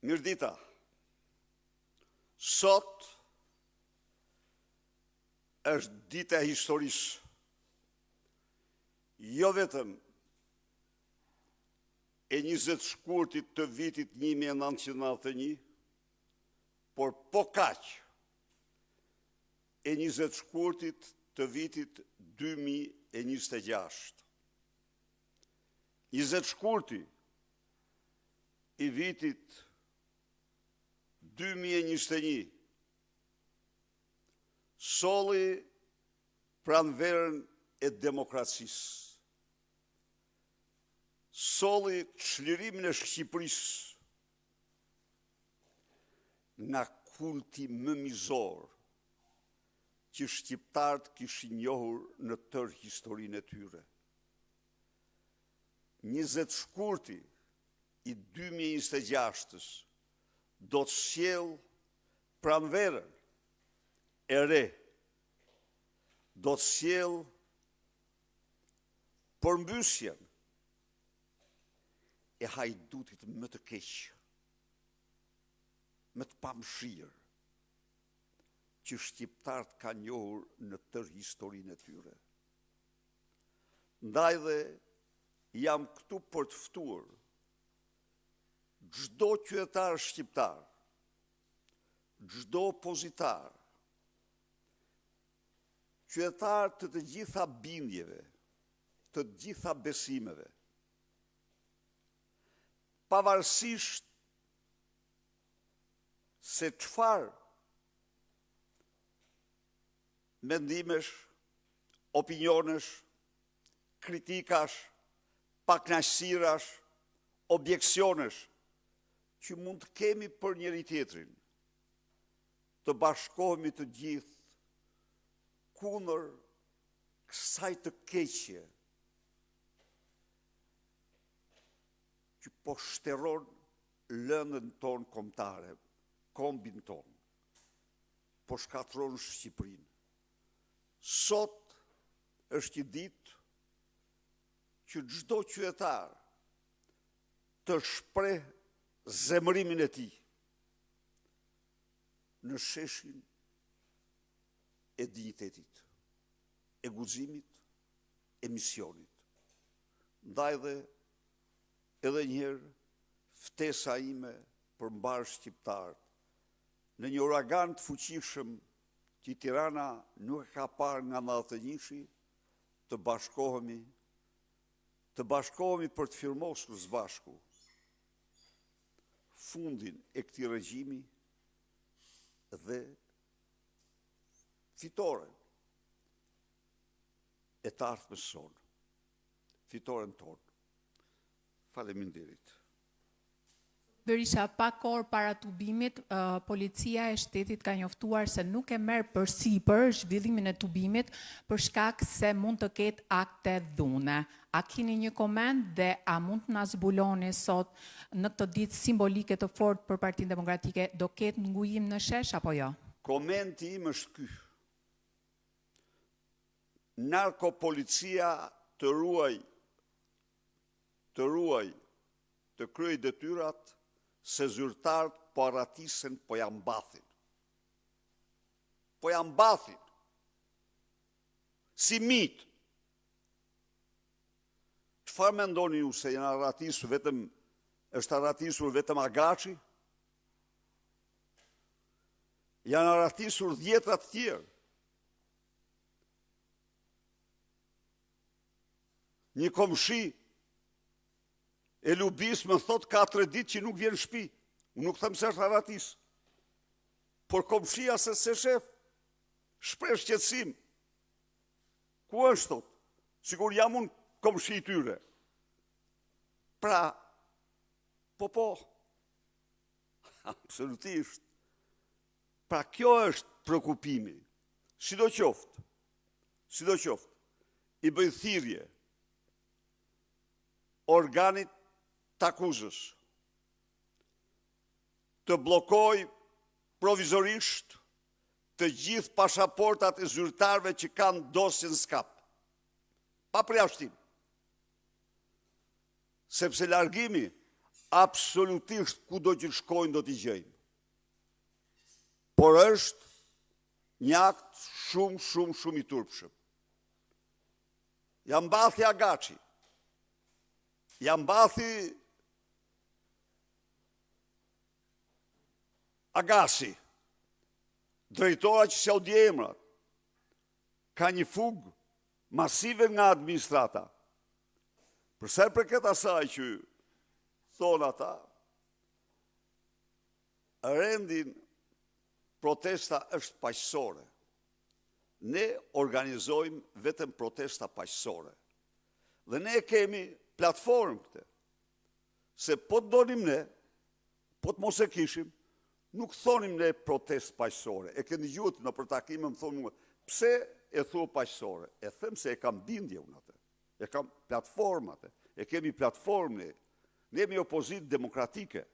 Mirdita, sot është dita e historisë, jo vetëm e 20 shkurtit të vitit 1991, por po kaq e 20 shkurtit të vitit 2026. 20 shkurti i vitit 2021 solli pranverën e demokracisë, solli çlirimin e Shqipërisë nga kulti më mizor që shqiptarët kishin njohur në tërë historinë e tyre. 20 shkurti i 2026-ës do të sjellë pranverën e re, do të sjellë përmbysjen e hajdutit më të keq, më të pamëshirë, që shqiptarët kanë njohur në tërë historinë e tyre. Ndaj dhe jam këtu për të ftuar çdo qytetar shqiptar, çdo opozitar, qytetar të të gjitha bindjeve, të gjitha besimeve, pavarësisht se çfarë mendimesh, opinionesh, kritikash, pakënaqësirash, objeksionesh që mund të kemi për njëri tjetrin, të bashkohemi të gjithë kundër kësaj të keqje që po shtërron lëndën tonë kombëtare, kombin tonë, po shkatërron Shqipërinë. Sot është një ditë që çdo qytetar të shpreh zemërimin e tij në sheshin e dinjitetit, e guximit, e misionit. Ndaj dhe edhe njëherë ftesa ime për mbar shqiptarët në një uragan të fuqishëm që Tirana nuk e ka parë nga 91-shi, të bashkohemi për të firmosur së bashku fundin e këtij regjimi dhe fitoren e të ardhmës sonë, fitoren tonë. Faleminderit. Berisha, pak orë para tubimit, policia e shtetit ka njoftuar se nuk e merr përsipër zhvillimin e tubimit për shkak se mund të ketë akte dhune. A keni një koment dhe a mund të na zbuloni sot në këtë ditë simbolike të fortë për Partinë Demokratike, do ketë ngujim në shesh apo jo? Komenti im është ky. Narkopolicia të ruaj, të kryej detyrat se zyrtarët po arratisen, po ja mbathin. Po ja mbathin. Si mit. Çfarë mendoni ju se janë arratisur vetëm, është arratisur vetëm Agaçi? Janë arratisur 10 të tjerë. Një komshi e Lubis më thot 4 ditë që nuk vjen në shtëpi. Unë nuk them se është arratis. Por komshia se shef, shpreh shqetësim. Ku është thot? Sigur jam unë komshi i tyre. Pra, po. Absolutisht. Pra kjo është prekupimi. Sidoqoftë, i bëj thirrje organit të akuzës të bllokoj provizorisht të gjithë pasaportat e zyrtarëve që kanë dosje në skap. Pa përjashtim. Sepse largimi absolutisht ku do që shkojnë do t'i gjejmë. Por është një akt shumë i turpshëm. Jam mbathi Agaçi, jam mbathi Agasi, drejtora që s'ja u dje emrat, ka një fugë masive nga administrata. Përsa për këtë asaj që thonë ata, rendin protesta është paqësore. Ne organizojmë vetëm protesta paqësore. Dhe ne kemi platformë këte. Se po të donim ne, po të mos e kishim, nuk thonim ne protest paqësore. E kënë gjutë në për takime më thonë mua, pse e thua paqësore? E them se e kam bindje unë atë. E kam platformate. E kemi platformë ne. Ne jemi opozitë demokratike.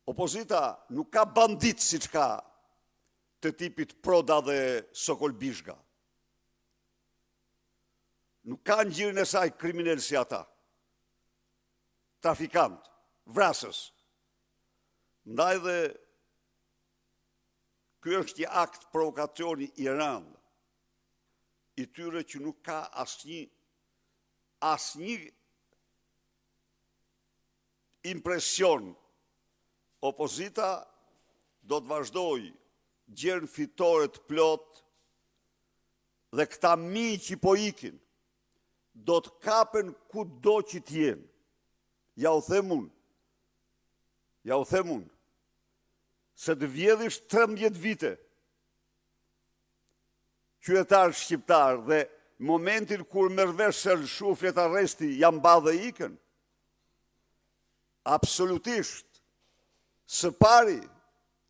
Opozita nuk ka bandit si që ka të tipit Proda dhe Sokol Bishga. Nuk ka në gjirën e saj kriminal si ata. Trafikant, vrasës. Ndaj dhe ky është një akt provokacioni i rëndë, i tyre që nuk ka asnjë impresion. Opozita do të vazhdoj gjerën fitore të plot dhe këta mi që po ikin do të kapen ku do që t'jenë. Ja u them unë, se të vjedhish 13 vite qytetar shqiptar dhe momentin kur mërvesh se lëshufjet arresti janë ba dhe ikën, absolutisht, së pari,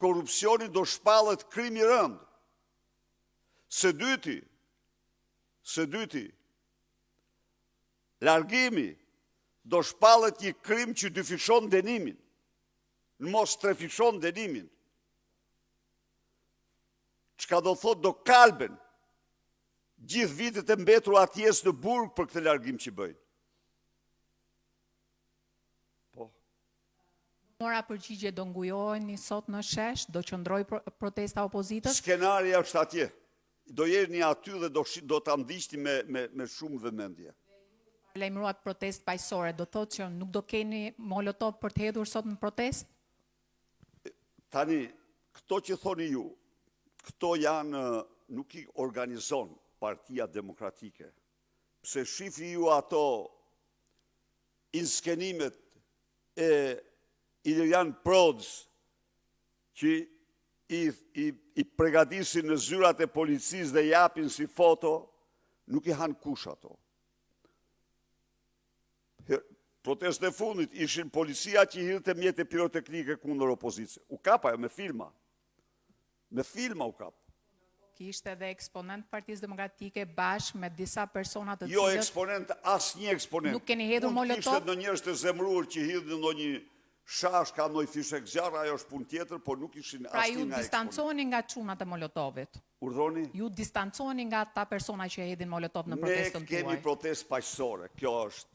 korupcioni do shpallet krimi rënd. Së dyti, largimi do shpallet një krim që dyfishon denimin, në mos trefishon denimin. Çka do thot do kalben gjithë vitet e mbetur atjes në burg për këtë largim që bëjnë. Mora përgjigje do ngujoheni sot në shesh, do qëndroj protesta opozitës? Skenarja është atje. Do jeni aty dhe do ta ndiqni me shumë vëmendje. Lajmëruat protest paqësore, do thotë që nuk do keni molotov për të hedhur sot në protest? Tani, këto që thoni ju, këto janë, nuk i organizon Partia Demokratike. Pse shifri ju ato inskenimet e Ilirian Prodës që i pregatisin në zyrat e policisë dhe japin si foto, nuk i hanë kush ato. Protest e fundit ishin policia që i hirte mjete piroteknike kundër opozicë. U kapa jo me filma. Me filma u kapa. Kishte edhe eksponent Partisë Demokratike bashkë me disa persona të cilët... Jo eksponent, asnjë eksponent. Nuk keni hedhur molotov? Kishte në njerëz të zemruar që hidhin në një shash, ka ndonjë fishek zjarr, ajo është punë tjetër, por nuk ishin asnjë nga eksponent. Pra ju distanconi nga çunat e molotovit? Urdhoni? Ju distanconi nga ata persona që hedhin molotov në protestën tuaj? Ne kemi protestë paqësore, kjo është.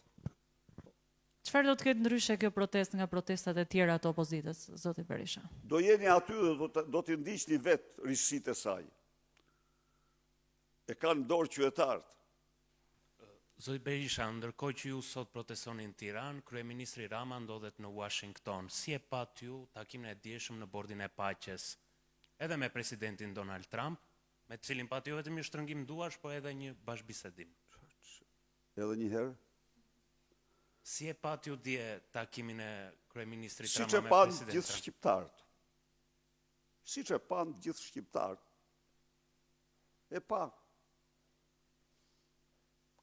Çfarë do të ketë ndryshe kjo protestë nga protestat e tjera të opozitës, zoti Berisha? Do jeni aty dhe do t'i ndiqni vetë rishit e saj. E kanë dorë qytetarët. Zoti Berisha, ndërkohë që ju sot protestoni në Tiranë, kryeministri Rama ndodhet në Washington. Si e pat ju takimin e dieshëm në bordin e paqes, edhe me presidentin Donald Trump, me të cilin pat jo vetëm një shtrëngim duash, po edhe një bashkëbisedim? Edhe një herë? Si e pat ju dje takimin e kryeministrit Si Rama që me panë presidentin gjithë Trump? shqiptarët. Si që panë gjithë shqiptarët. E pa.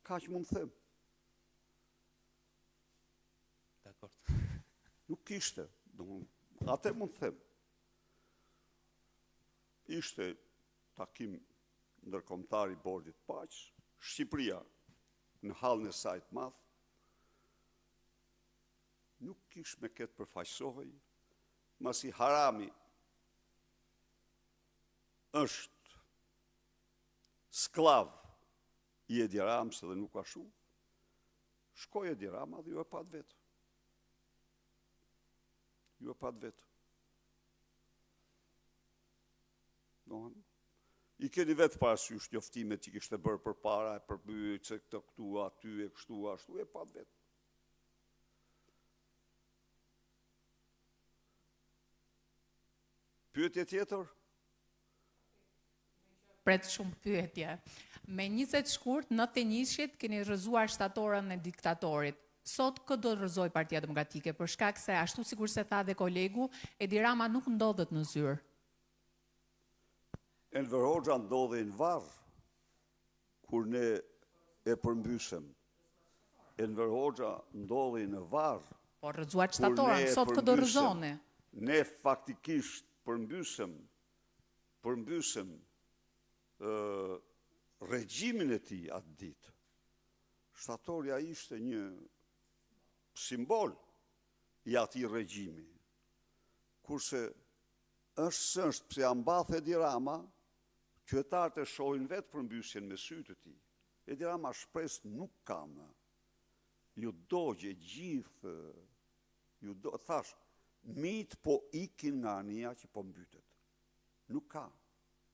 Ka që mund të them. Dakor. Nuk ishte. Atë mund të them. Ishte takim ndërkombëtar i bordit paqës, Shqipëria në hallën e saj të madh, nuk kish me këtë përfaqësohej, masi Harami është sklav i Edi Ramës dhe nuk ka shumë. Shkoj Edi Rama dhe ju e pat vetë. Ju e pat vetë. I keni vetë parasysh njoftimet që kishte bërë për para, e përbyjë, që këtë këtu, aty, e kështu, ashtu, e pat vetë. Pyetje tjetër? Pret shumë pyetje. Me 20 shkurt, në të njëshit, keni rrëzuar shtatorën e diktatorit. Sot këtë do të rrëzoj Partia Demokratike, për shkak se ashtu sikur se tha dhe kolegu, Edi Rama nuk ndodhet në zyrë. Enver Hoxha ndodhe në varë, kur ne e përmbysëm. Enver Hoxha ndodhe në varë. Po rrëzuar shtatorën, sot këtë do rrëzone. Ne faktikisht përmbysëm regjimin e tij atë ditë. Shtatorja ishte një simbol i atij regjimi. Kurse është pse ambath Edi Rama, qytetarët e shohin vetë përmbysjen me sytë të tij. Edi Rama shpresë nuk kam. Ju dogje gjithë, thash, mitë po ikin nga ania që po mbytet. Nuk ka,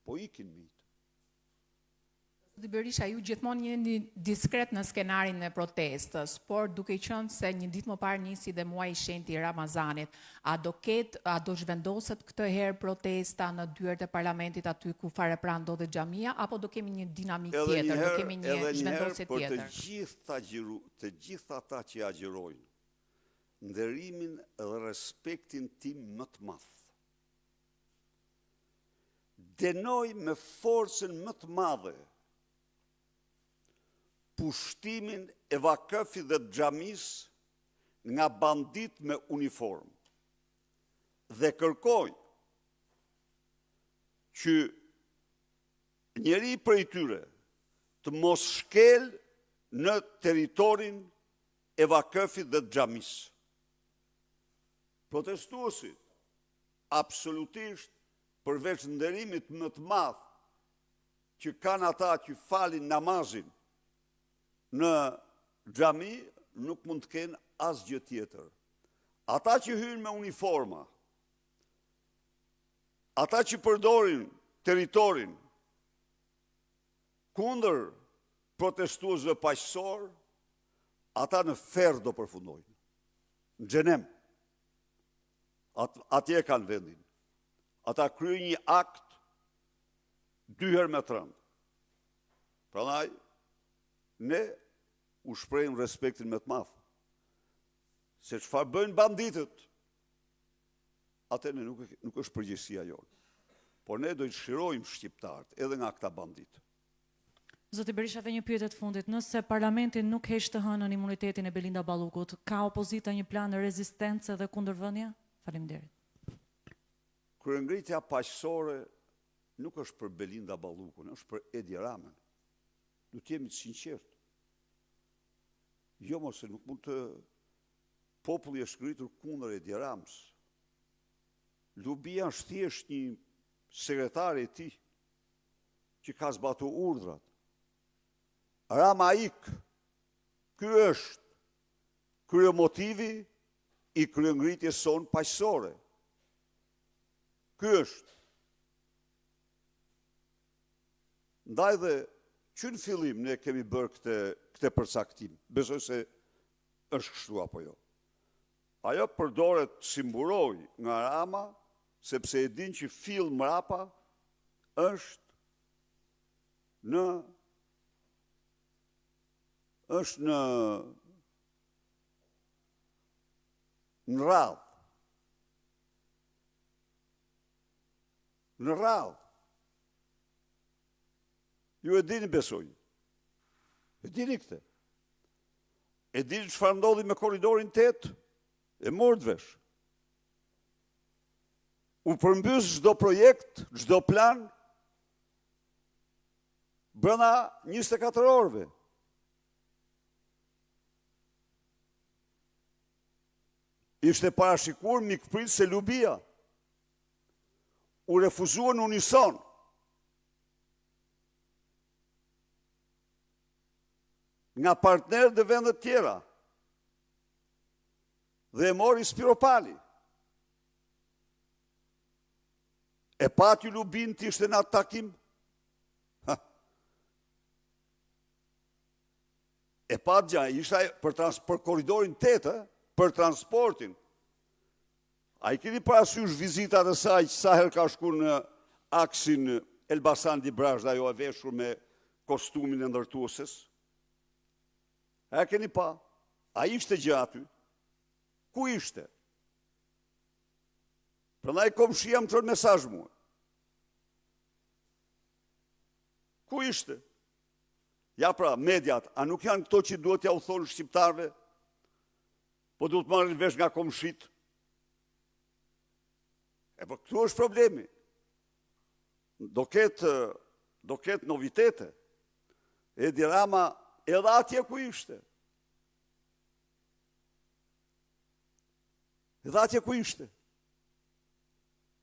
po ikin mitë. Zoti Berisha, ju gjithmonë jeni diskret në skenarin e protestës, por duke qenë se një ditë më parë nisi dhe muaji i shenjtë i Ramazanit, a do zhvendoset këtë herë protesta në dyert e parlamentit aty ku fare pra ndodhet xhamia, apo do kemi një dinamik tjetër, do kemi një zhvendosje tjetër? Të gjithë ata që agjerojnë, nderimin dhe respektin tim më të madh. Denoj me forcën më të madhe pushtimin e vakëfit dhe xhamis nga bandit me uniform. Dhe kërkoj që njeri prej tyre të mos shkel në teritorin e vakëfit dhe xhamis. Protestuesit, absolutisht, përveç nderimit më të madh që kanë ata që falin namazin në xhami, nuk mund të kenë asgjë tjetër. Ata që hynë me uniforma, ata që përdorin teritorin kundër protestuesve paqësor, ata në ferr do përfundojnë. Në xhenem. Atje kanë vendin. Ata kryejnë një akt 2 herë me 3. Prandaj, ne u shprehim respektin me të madh. Se çfarë bëjnë banditët, atë nuk është përgjegjësia jonë. Por ne do të shirojmë shqiptarët edhe nga këta banditë. Zoti Berisha, dhe një pyetje të fundit. Nëse parlamenti nuk heq të hënën imunitetin e Belinda Ballukut, ka opozita një plan rezistence dhe kundërvënie? Faleminderit. Kryengritja paqësore nuk është për Belinda Ballukun, është për Edi Ramën. Du të jemi të sinqertë. Jo mos se nuk mund të populli është ngritur kundër Edi Ramës. Lubia është thjesht një sekretar i tij që ka zbatuar urdhrat. Rama ik. Ky është kryemotivi i kryengritjes sonë paqësore. Ky është. Ndaj dhe që në fillim ne kemi bërë këtë përcaktim. Besoj se është kështu apo jo. Ajo përdoret si mburoj nga Rama, sepse e din që fill mrapa është në radhë. Në radhë. Ju e dini, besoj. E dini këtë. E dini çfarë ndodhi me korridorin 8? E morët vesh. U përmbys çdo projekt, çdo plan brenda 24 orëve. Ishte parashikuar mikprit se Lubia. U refuzuan unison. Nga partnerët dhe vendet tjera. dhe e mori Spiropali. E pati Lubin të ishte në atë takim? E pati gja, ishte për koridorin 8, për transportin. A i keni parasysh vizitat e saj që sa herë ka shku në aksin Elbasan Dibrash, ajo e veshur me kostumin e ndërtueses? E keni pa? A ishte gjaty? Ku ishte? Prandaj komshia më çon mesazh mua. Ku ishte? Ja pra, mediat, a nuk janë këto që duhet ja u thonë shqiptarve? Po duhet marrin vesh nga komshit? E po këtu është problemi. Do ketë novitete. Edi Rama edhe atje ku ishte. Edhe atje ku ishte.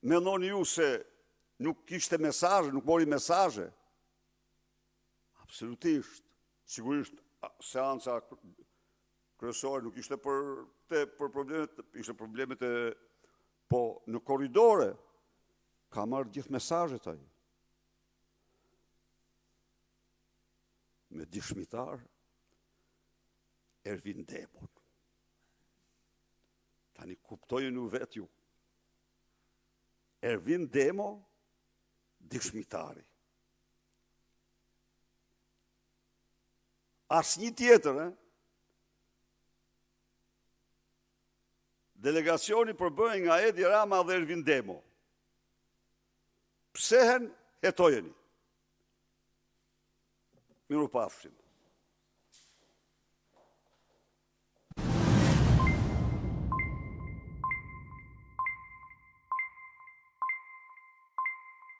Mendoni ju se nuk kishte mesazhe, nuk mori mesazhe? Absolutisht. Sigurisht, seanca kryesore nuk ishte për problemet, ishte problemet e, po në korridore ka marrë gjithë mesazhet ai. Me dëshmitar Ervin Demon. Tani kuptojnë ju vetë ju. Ervin Demo, dëshmitari. Asnjë tjetër, delegacioni përbëhen nga Edi Rama dhe Ervin Demo. Psehen, hetojeni. Miru pafshim.